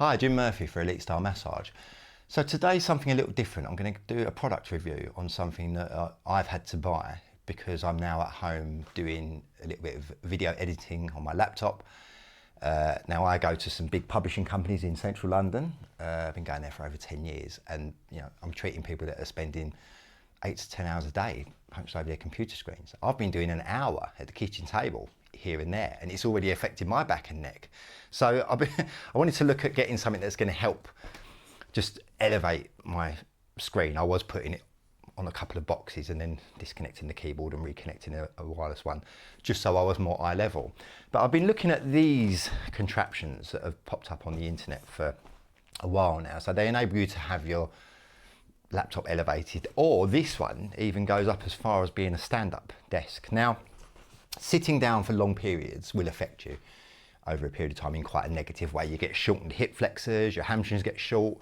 Hi, Jim Murphy for these.Are Massage. So today's something a little different. I'm going to do a product review on something that I've had to buy because I'm now at home doing a little bit of video editing on my laptop. Now I go to some big publishing companies in central London. I've been going there for over 10 years, and I'm treating people that are spending 8 to 10 hours a day hunched over their computer screens. I've been doing an hour at the kitchen table here and there, and it's already affected my back and neck. So I wanted to look at getting something that's going to help just elevate my screen. I was putting it on a couple of boxes and then disconnecting the keyboard and reconnecting a wireless one, just so I was more eye level. But I've been looking at these contraptions that have popped up on the internet for a while now. So they enable you to have your laptop elevated, or this one even goes up as far as being a stand-up desk. Now, sitting down for long periods will affect you over a period of time in quite a negative way. You get shortened hip flexors, your hamstrings get short,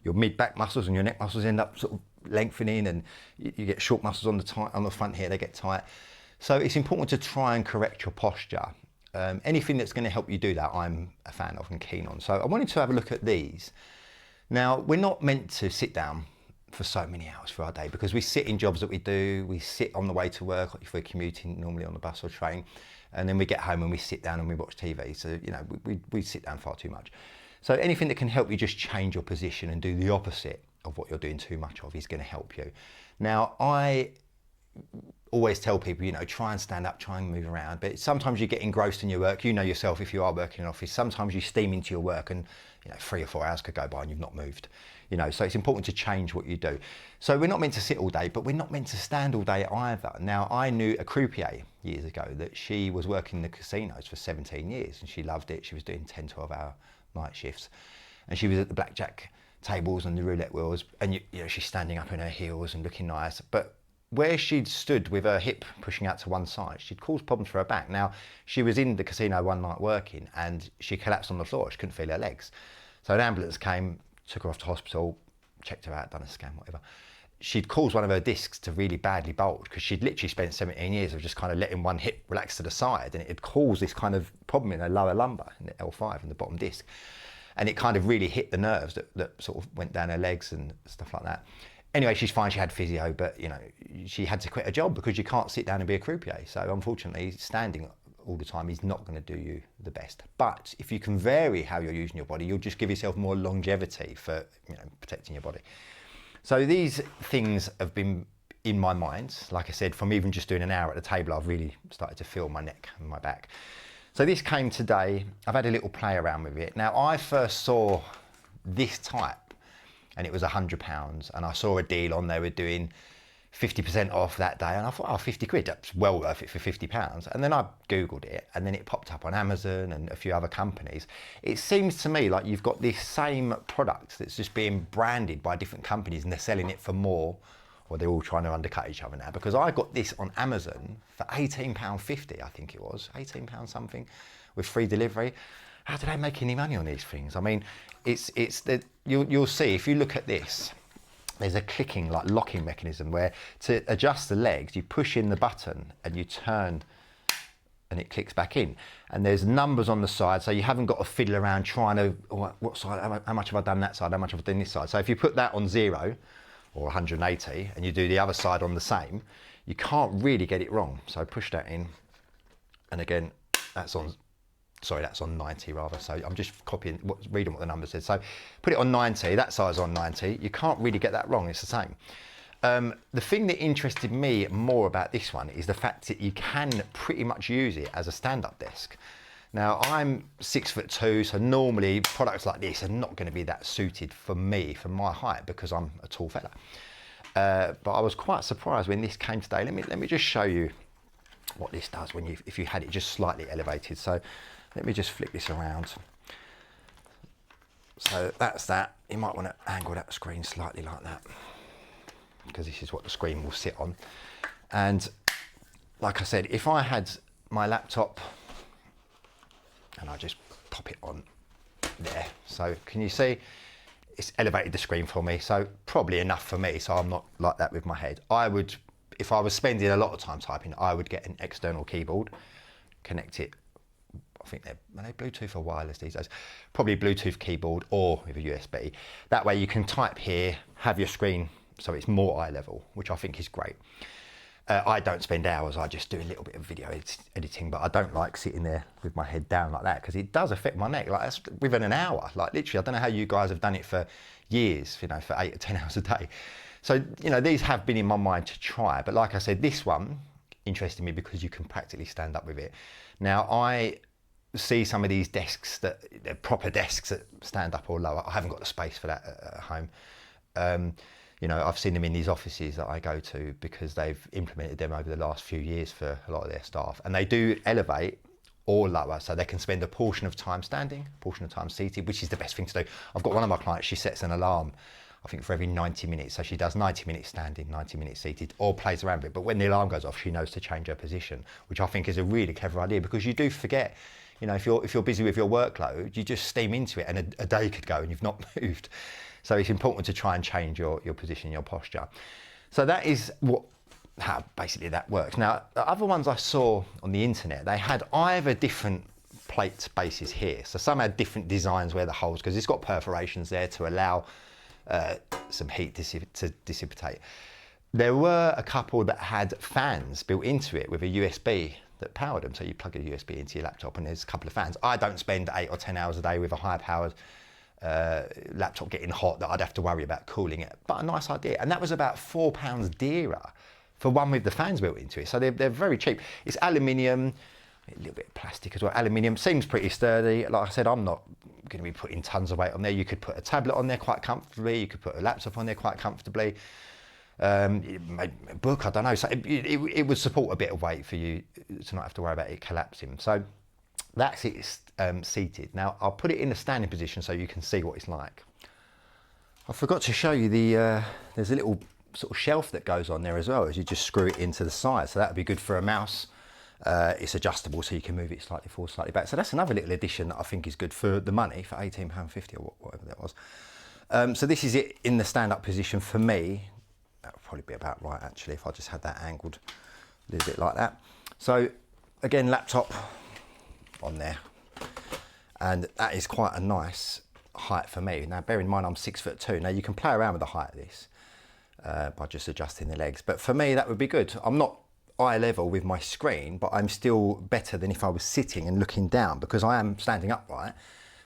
your mid-back muscles and your neck muscles end up sort of lengthening, and you get short muscles on the front here, they get tight. So it's important to try and correct your posture. Anything that's going to help you do that, I'm a fan of and keen on. So I wanted to have a look at these. Now, we're not meant to sit down for so many hours for our day because we sit in jobs that we do. We sit on the way to work if we're commuting, normally on the bus or train, and then we get home and we sit down and we watch TV. So we sit down far too much. So anything that can help you just change your position and do the opposite of what you're doing too much of is going to help you. Now, I always tell people, try and stand up, try and move around, but sometimes you get engrossed in your work. You know yourself, if you are working in an office, sometimes you steam into your work and 3 or 4 hours could go by and you've not moved. So it's important to change what you do. So we're not meant to sit all day, but we're not meant to stand all day either. Now, I knew a croupier years ago that she was working in the casinos for 17 years and she loved it. She was doing 10, 12-hour night shifts, and she was at the blackjack tables and the roulette wheels, and she's standing up in her heels and looking nice, but where she'd stood with her hip pushing out to one side, she'd caused problems for her back. Now, she was in the casino one night working and she collapsed on the floor. She couldn't feel her legs. So an ambulance came, took her off to hospital, checked her out, done a scan, whatever. She'd caused one of her discs to really badly bulge because she'd literally spent 17 years of just kind of letting one hip relax to the side, and it had caused this kind of problem in her lower lumbar, in the L5, in the bottom disc. And it kind of really hit the nerves that sort of went down her legs and stuff like that. Anyway, she's fine, she had physio, but she had to quit her job because you can't sit down and be a croupier. So unfortunately, standing all the time is not going to do you the best. But if you can vary how you're using your body, you'll just give yourself more longevity for protecting your body. So these things have been in my mind. Like I said, from even just doing an hour at the table, I've really started to feel my neck and my back. So this came today. I've had a little play around with it. Now, I first saw this type and it was £100, and I saw a deal on there with doing 50% off that day, and I thought, oh, 50 quid, that's well worth it for £50. And then I Googled it, and then it popped up on Amazon and a few other companies. It seems to me like you've got this same product that's just being branded by different companies and they're selling it for more, or they're all trying to undercut each other now, because I got this on Amazon for £18.50, I think it was, £18 something, with free delivery. How do they make any money on these things? I mean, you'll see, if you look at this, there's a clicking, like locking mechanism where to adjust the legs, you push in the button and you turn and it clicks back in. And there's numbers on the side, so you haven't got to fiddle around trying to, what side, how much have I done that side, how much have I done this side? So if you put that on 0 or 180 and you do the other side on the same, you can't really get it wrong. So push that in, and again, that's on 90 rather. So I'm just reading what the number says. So put it on 90, that size on 90. You can't really get that wrong, it's the same. The thing that interested me more about this one is the fact that you can pretty much use it as a stand-up desk. Now, I'm 6'2", so normally products like this are not going to be that suited for me, for my height, because I'm a tall fella. But I was quite surprised when this came today. Let me just show you what this does if you had it just slightly elevated. So let me just flip this around. So that's that. You might want to angle that screen slightly like that, because this is what the screen will sit on. And like I said, if I had my laptop and I just pop it on there, so can you see it's elevated the screen for me? So probably enough for me, so I'm not like that with my head. If I was spending a lot of time typing, I would get an external keyboard, connect it I think they're Bluetooth or wireless these days, probably Bluetooth keyboard or with a USB. That way you can type here, have your screen so it's more eye level, which I think is great. I don't spend hours, I just do a little bit of video editing, but I don't like sitting there with my head down like that because it does affect my neck. Like that's within an hour, like literally, I don't know how you guys have done it for years, you know, for 8 or 10 hours a day. So, you know, these have been in my mind to try, but like I said, this one interested me because you can practically stand up with it. Now, I see some of these desks that, they're proper desks that stand up or lower. I haven't got the space for that at home. You know, I've seen them in these offices that I go to because they've implemented them over the last few years for a lot of their staff. And they do elevate or lower, so they can spend a portion of time standing, a portion of time seated, which is the best thing to do. I've got one of my clients, she sets an alarm, I think for every 90 minutes. So she does 90 minutes standing, 90 minutes seated, or plays around with it. But when the alarm goes off, she knows to change her position, which I think is a really clever idea because you do forget, you know, if you're busy with your workload, you just steam into it and a day could go and you've not moved. So it's important to try and change your position, your posture. So that is how basically that works. Now, the other ones I saw on the internet, they had either different plate bases here. So some had different designs where the holes, because it's got perforations there to allow some heat to dissipate. There were a couple that had fans built into it with a USB that powered them. So you plug a USB into your laptop and there's a couple of fans. I don't spend 8 or 10 hours a day with a high powered laptop getting hot that I'd have to worry about cooling it, but a nice idea. And that was about £4 dearer for one with the fans built into it. So they're very cheap. It's aluminium, a little bit of plastic as well. Aluminium seems pretty sturdy. Like I said, I'm not going to be putting tons of weight on there. You could put a tablet on there quite comfortably. You could put a laptop on there quite comfortably. Maybe a book, I don't know. So it would support a bit of weight for you to not have to worry about it collapsing. So that's it seated. Now I'll put it in a standing position so you can see what it's like. I forgot to show you there's a little sort of shelf that goes on there as well as you just screw it into the side. So that would be good for a mouse. It's adjustable so you can move it slightly forward, slightly back. So that's another little addition that I think is good for the money, for £18.50 or whatever that was. So this is it in the stand-up position for me. That would probably be about right actually if I just had that angled a little bit like that. So again, laptop on there, and that is quite a nice height for me. Now bear in mind I'm 6'2". Now you can play around with the height of this by just adjusting the legs, but for me that would be good. I'm not eye level with my screen, but I'm still better than if I was sitting and looking down because I am standing upright.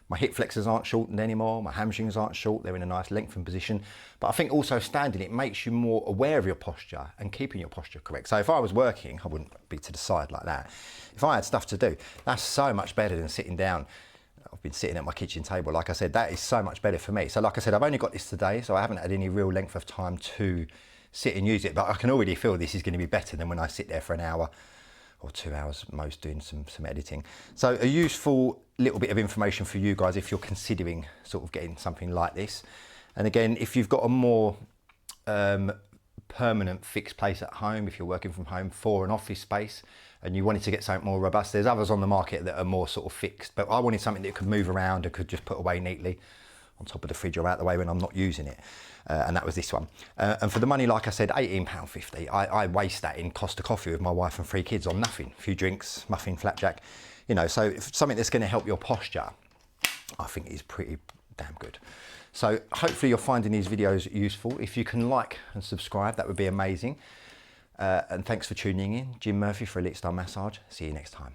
My hip flexors aren't shortened anymore, my hamstrings aren't short, they're in a nice lengthened position. But I think also standing, it makes you more aware of your posture and keeping your posture correct. So if I was working, I wouldn't be to the side like that. If I had stuff to do, that's so much better than sitting down. I've been sitting at my kitchen table, like I said, that is so much better for me. So like I said, I've only got this today, so I haven't had any real length of time to sit and use it, but I can already feel this is going to be better than when I sit there for an hour or 2 hours most doing some editing. So a useful little bit of information for you guys if you're considering sort of getting something like this. And again, if you've got a more permanent fixed place at home, if you're working from home for an office space and you wanted to get something more robust, there's others on the market that are more sort of fixed, but I wanted something that could move around and could just put away neatly on top of the fridge or out the way when I'm not using it. And that was this one. And for the money, like I said, £18.50. I waste that in Costa Coffee with my wife and 3 kids on nothing. A few drinks, muffin, flapjack, you know, so if something that's going to help your posture, I think is pretty damn good. So hopefully you're finding these videos useful. If you can like and subscribe, that would be amazing. And thanks for tuning in. Jim Murphy for Elite Style Massage. See you next time.